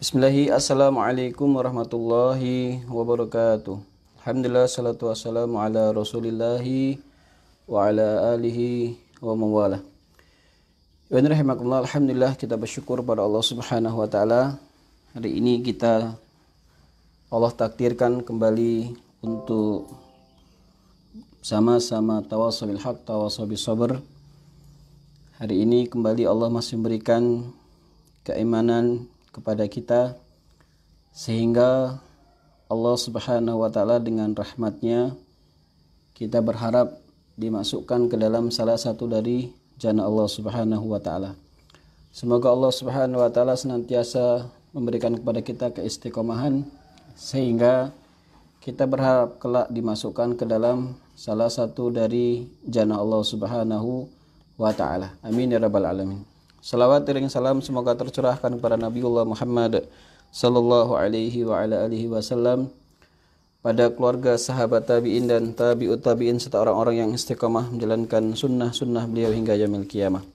Bismillahi, assalamualaikum warahmatullahi wabarakatuh. Alhamdulillah, salatu wassalamu ala rasulillahi wa ala alihi wa mawalah. Wa rahimakumullah, alhamdulillah kita bersyukur pada Allah subhanahu wa ta'ala. Hari ini Allah takdirkan kembali untuk sama-sama tawassul bil haq, tawassul bis sabr. Hari ini kembali Allah masih memberikan keimanan kepada kita sehingga Allah subhanahu wa ta'ala dengan rahmatnya kita berharap dimasukkan ke dalam salah satu dari jannah Allah subhanahu wa ta'ala. Semoga Allah subhanahu wa ta'ala senantiasa memberikan kepada kita keistiqomahan sehingga kita berharap kelak dimasukkan ke dalam salah satu dari jannah Allah subhanahu wa ta'ala. Amin ya rabbal alamin. Salawat dan salam semoga tercurahkan kepada Nabiullah Muhammad sallallahu alaihi wa ala alihi wasallam, pada keluarga, sahabat tabi'in dan tabi'ut tabi'in serta orang-orang yang istiqamah menjalankan sunnah-sunnah beliau hingga yaumil qiyamah.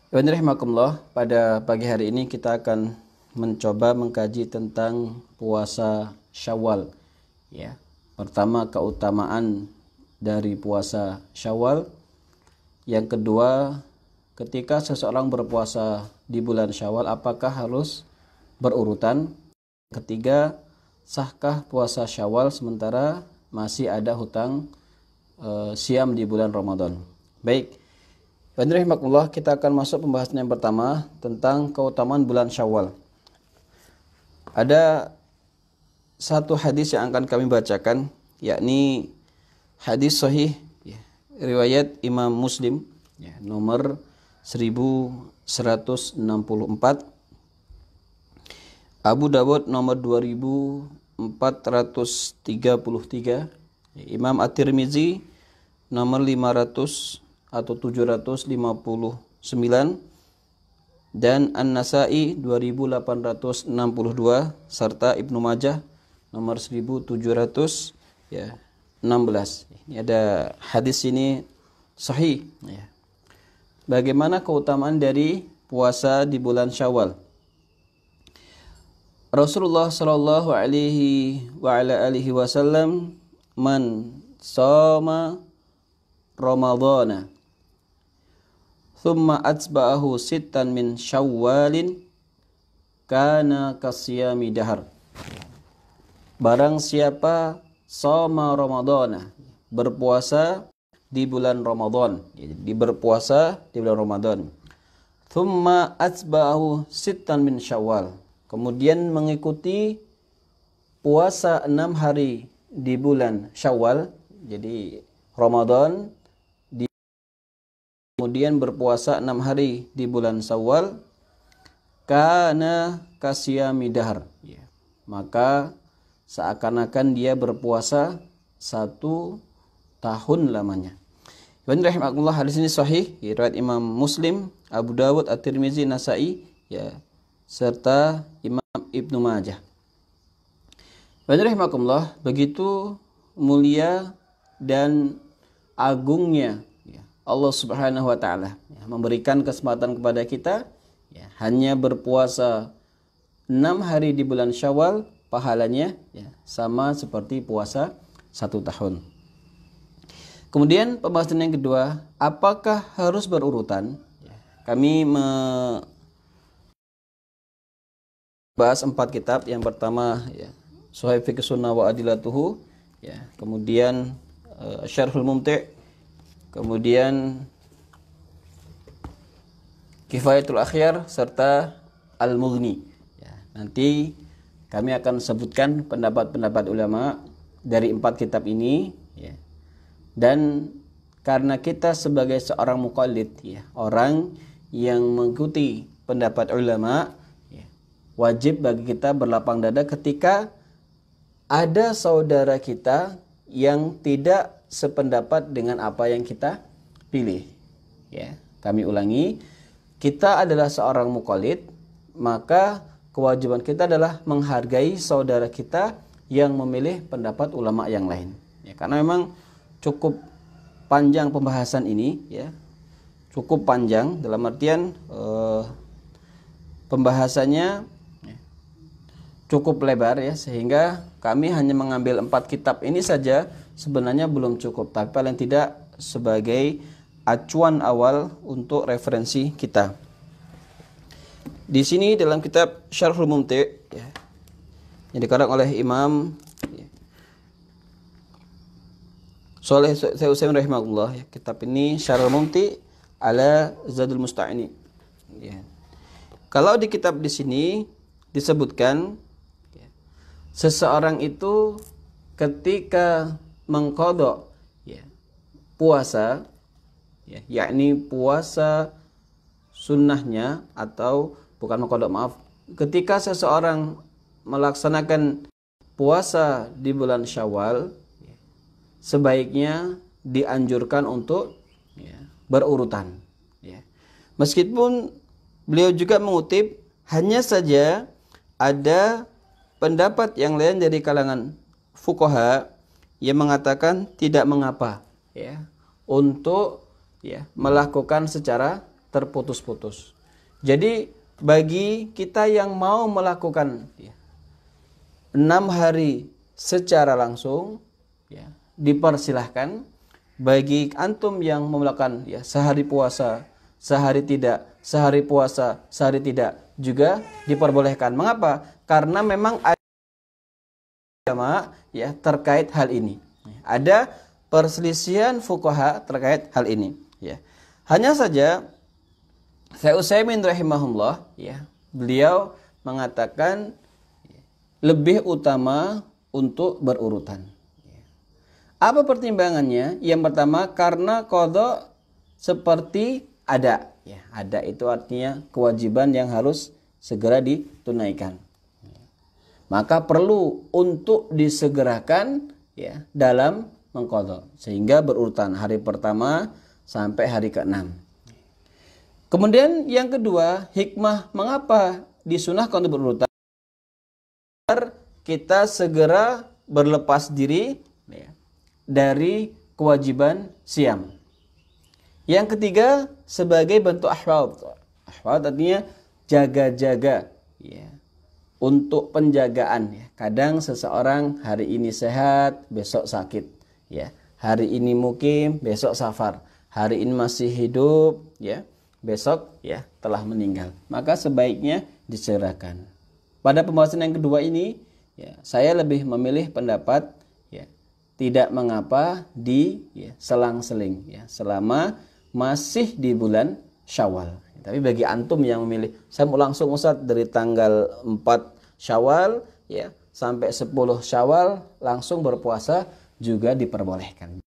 Bismillahirrahmanirrahim. Pada pagi hari ini kita akan mencoba mengkaji tentang puasa Syawal. Ya. Pertama, keutamaan dari puasa Syawal. Yang kedua, ketika seseorang berpuasa di bulan Syawal, apakah harus berurutan? Ketiga, sahkah puasa Syawal sementara masih ada hutang siam di bulan Ramadan? Baik, bismillahirrahmanirrahim, kita akan masuk pembahasan yang pertama tentang keutamaan bulan Syawal. Ada satu hadis yang akan kami bacakan, yakni hadis sahih riwayat Imam Muslim, nomor 1164, Abu Dawud nomor 2433, Imam At-Tirmizi nomor 500 atau 759, dan An-Nasa'i 2862, serta Ibnu Majah nomor 1716. Ini ada hadis ini sahih, ya. Bagaimana keutamaan dari puasa di bulan Syawal? Rasulullah sallallahu alaihi wa ala alihi wasallam, man shoma Ramadhana thumma atba'ahu sittan min Syawalin kana kasiyami dahar. Barang siapa shoma Ramadhana, berpuasa di bulan Ramadan, berpuasa di bulan Ramadan, thumma atba'ahu sittan min Syawal, kemudian mengikuti puasa 6 hari di bulan Syawal, jadi Ramadan, kemudian berpuasa 6 hari di bulan Syawal, kana kasiyami dahar, maka seakan-akan dia berpuasa 1 tahun lamanya. Bismillahirrahmanirrahim. Hadis ini sahih, riwayat Imam Muslim, Abu Dawud, At-Tirmizi, Nasa'i, serta Imam Ibnu Majah. Bismillahirrahmanirrahim. Begitu mulia dan agungnya Allah Subhanahu wa taala memberikan kesempatan kepada kita hanya berpuasa 6 hari di bulan Syawal, pahalanya sama seperti puasa 1 tahun. Kemudian pembahasan yang kedua, apakah harus berurutan? Kami membahas 4 kitab. Yang pertama Sahih Fiqh Sunnah wa Adilatuhu, kemudian Syarhul Mumti', kemudian Kifayatul Akhyar, serta Al-Mughni. Nanti kami akan sebutkan pendapat-pendapat ulama dari 4 kitab ini, dan karena kita sebagai seorang muqallid, orang yang mengikuti pendapat ulama, wajib bagi kita berlapang dada ketika ada saudara kita yang tidak sependapat dengan apa yang kita pilih. Kami ulangi, kita adalah seorang muqallid, maka kewajiban kita adalah menghargai saudara kita yang memilih pendapat ulama yang lain. Karena memang cukup panjang pembahasan ini, cukup panjang dalam artian pembahasannya cukup lebar ya, sehingga kami hanya mengambil 4 kitab ini saja sebenarnya belum cukup, tapi paling tidak sebagai acuan awal untuk referensi kita. Di sini dalam kitab Syarhul Mumti' ya, yang dikarang oleh Imam Shalih Al-Utsaimin rahimahullah ya, kitab ini Syarhul Mumti' ala Zadul Musta'ini ya. Kalau di kitab di sini disebutkan ya, seseorang itu ketika mengqadha ya, puasa ya, yakni puasa sunnahnya, atau bukan mengqadha, maaf, ketika seseorang melaksanakan puasa di bulan Syawal, sebaiknya dianjurkan untuk ya, berurutan ya. Meskipun beliau juga mengutip, hanya saja ada pendapat yang lain dari kalangan fuqaha yang mengatakan tidak mengapa ya untuk ya melakukan secara terputus-putus. Jadi bagi kita yang mau melakukan ya, 6 hari secara langsung ya, dipersilahkan. Bagi antum yang melakukan ya, sehari puasa, sehari tidak, sehari puasa, sehari tidak, juga diperbolehkan. Mengapa? Karena memang ada ulama ya terkait hal ini. Ada perselisihan fuqaha terkait hal ini ya. Hanya saja Syekh Utsaimin rahimahullah ya, beliau mengatakan lebih utama untuk berurutan. Apa pertimbangannya? Yang pertama, karena qadha seperti ada ya, ada itu artinya kewajiban yang harus segera ditunaikan. Maka perlu untuk disegerakan ya dalam mengqadha, sehingga berurutan hari pertama sampai hari ke-6. Kemudian yang kedua, hikmah mengapa disunahkan untuk berurutan, agar kita segera berlepas diri ya, dari kewajiban siam. Yang ketiga, sebagai bentuk ahwad. Ahwad artinya jaga-jaga ya, untuk penjagaan ya. Kadang seseorang hari ini sehat, besok sakit ya. Hari ini mukim, besok safar. Hari ini masih hidup ya, besok ya telah meninggal. Maka sebaiknya disegerakan. Pada pembahasan yang kedua ini ya, saya lebih memilih pendapat ya, tidak mengapa di ya, selang-seling ya, selama masih di bulan Syawal. Tapi bagi antum yang memilih, saya mau langsung Ustaz dari tanggal 4 Syawal ya sampai 10 Syawal langsung berpuasa, juga diperbolehkan.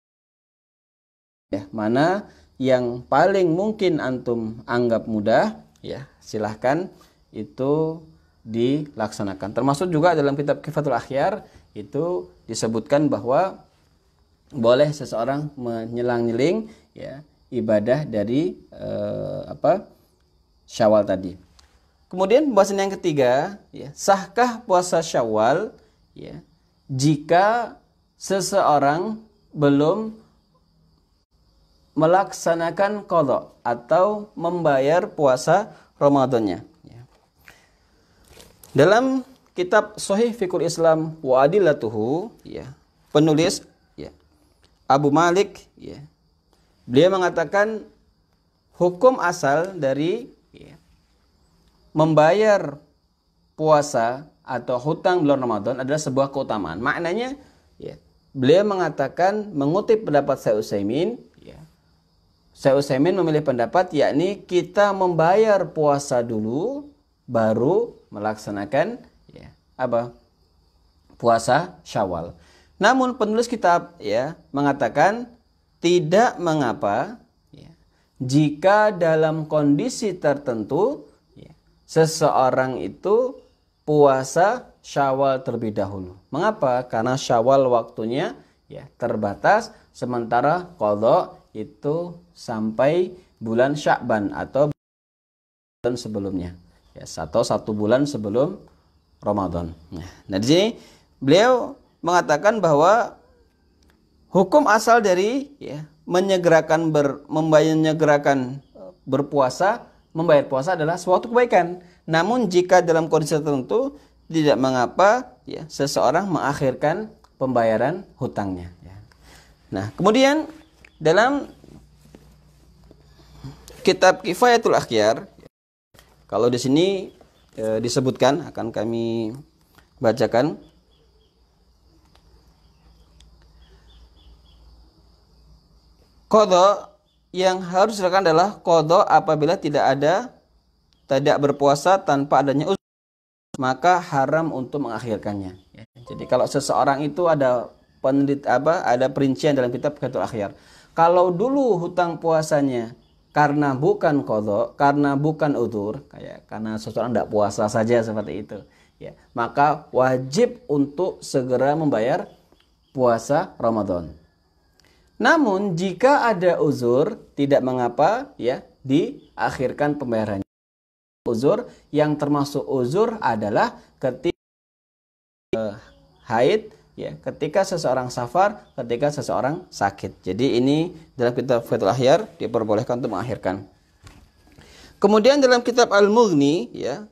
Ya, mana yang paling mungkin antum anggap mudah ya, silahkan itu dilaksanakan. Termasuk juga dalam kitab Kifatul Akhyar itu disebutkan bahwa boleh seseorang menyelang-nyeling ya ibadah dari Syawal tadi. Kemudian pembahasan yang ketiga ya, sahkah puasa Syawal ya jika seseorang belum melaksanakan qadha atau membayar puasa Ramadannya ya. Dalam kitab Shahih Fiqhul Islam wa Adillatuhu ya, penulis ya Abu Malik ya, beliau mengatakan hukum asal dari ya, membayar puasa atau hutang bulan Ramadan adalah sebuah keutamaan. Maknanya ya, beliau mengatakan, mengutip pendapat Syekh Utsaimin ya, Syekh Utsaimin memilih pendapat yakni kita membayar puasa dulu baru melaksanakan ya, puasa Syawal. Namun penulis kitab ya mengatakan tidak mengapa ya, jika dalam kondisi tertentu ya, seseorang itu puasa Syawal terlebih dahulu. Mengapa? Karena Syawal waktunya ya terbatas, sementara qadha itu sampai bulan Sya'ban atau bulan sebelumnya ya, atau 1 bulan sebelum Ramadan. Nah di sini beliau mengatakan bahwa hukum asal dari ya, menyegerakan berpuasa membayar puasa adalah suatu kebaikan. Namun jika dalam kondisi tertentu tidak mengapa ya seseorang mengakhirkan pembayaran hutangnya. Ya. Nah, kemudian dalam kitab Kifayatul Akhyar, kalau di sini disebutkan akan kami bacakan. Qadha yang harus dilakukan adalah qadha apabila tidak berpuasa tanpa adanya uzur, maka haram untuk mengakhirkannya. Jadi kalau seseorang itu ada perincian dalam kitab Kifayatul Akhyar. Kalau dulu hutang puasanya karena bukan qadha, karena bukan uzur, karena seseorang tidak puasa saja seperti itu, ya, maka wajib untuk segera membayar puasa Ramadan. Namun jika ada uzur tidak mengapa ya diakhirkan pembayarannya. Uzur yang termasuk uzur adalah ketika haid, ya, ketika seseorang safar, ketika seseorang sakit. Jadi ini dalam kitab Fathul Akhyar diperbolehkan untuk mengakhirkan. Kemudian dalam kitab Al-Mughni, ya,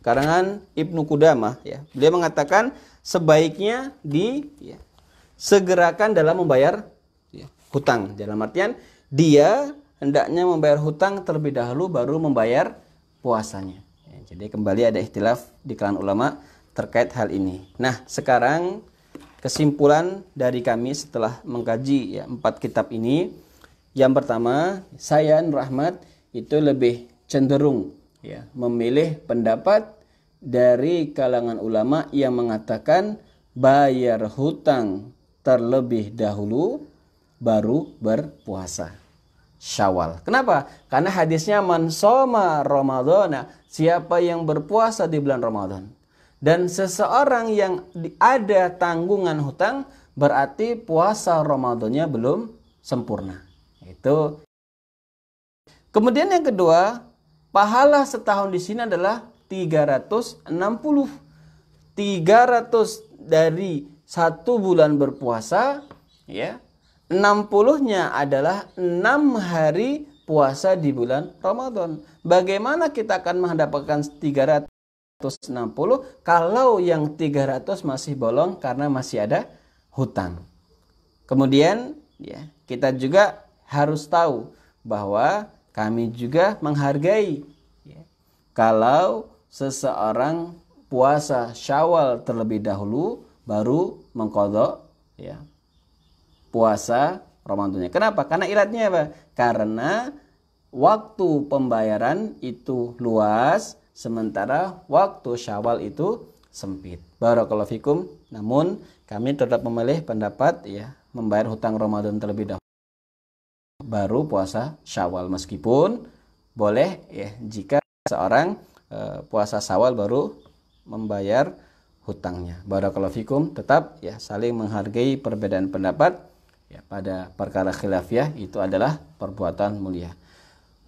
karangan Ibnu Qudamah, ya, beliau mengatakan sebaiknya segerakan dalam membayar hutang. Dalam artian dia hendaknya membayar hutang terlebih dahulu baru membayar puasanya. Ya, jadi kembali ada ikhtilaf di kalangan ulama terkait hal ini. Nah, sekarang kesimpulan dari kami setelah mengkaji 4 kitab ini. Yang pertama, saya Nur Ahmad itu lebih cenderung memilih pendapat dari kalangan ulama yang mengatakan bayar hutang terlebih dahulu baru berpuasa Syawal. Kenapa? Karena hadisnya man shoma Ramadhana, siapa yang berpuasa di bulan Ramadan. Dan seseorang yang ada tanggungan hutang berarti puasa Ramadannya belum sempurna. Itu. Kemudian yang kedua, pahala setahun di sini adalah 360. 300 dari 1 bulan berpuasa, ya. 60-nya adalah 6 hari puasa di bulan Ramadan. Bagaimana kita akan mendapatkan 360 kalau yang 300 masih bolong karena masih ada hutang. Kemudian kita juga harus tahu bahwa kami juga menghargai kalau seseorang puasa Syawal terlebih dahulu baru mengqadha puasa Ramadannya. Kenapa? Karena ilatnya apa? Karena waktu pembayaran itu luas, sementara waktu Syawal itu sempit. Barakallahu fikum. Namun kami tetap memilih pendapat membayar hutang Ramadan terlebih dahulu baru puasa Syawal, meskipun boleh jika seorang puasa Syawal baru membayar hutangnya. Barakallahu fikum. Tetap saling menghargai perbedaan pendapat. Pada perkara khilafiyah itu adalah perbuatan mulia.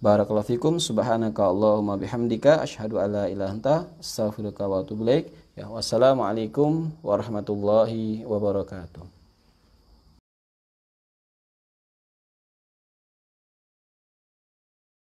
Barakallahu fikum. Subhanaka Allahumma bihamdika asyhadu alla ilaha illa anta astaghfiruka wa atubu ilaik. Wassalamualaikum warahmatullahi wabarakatuh.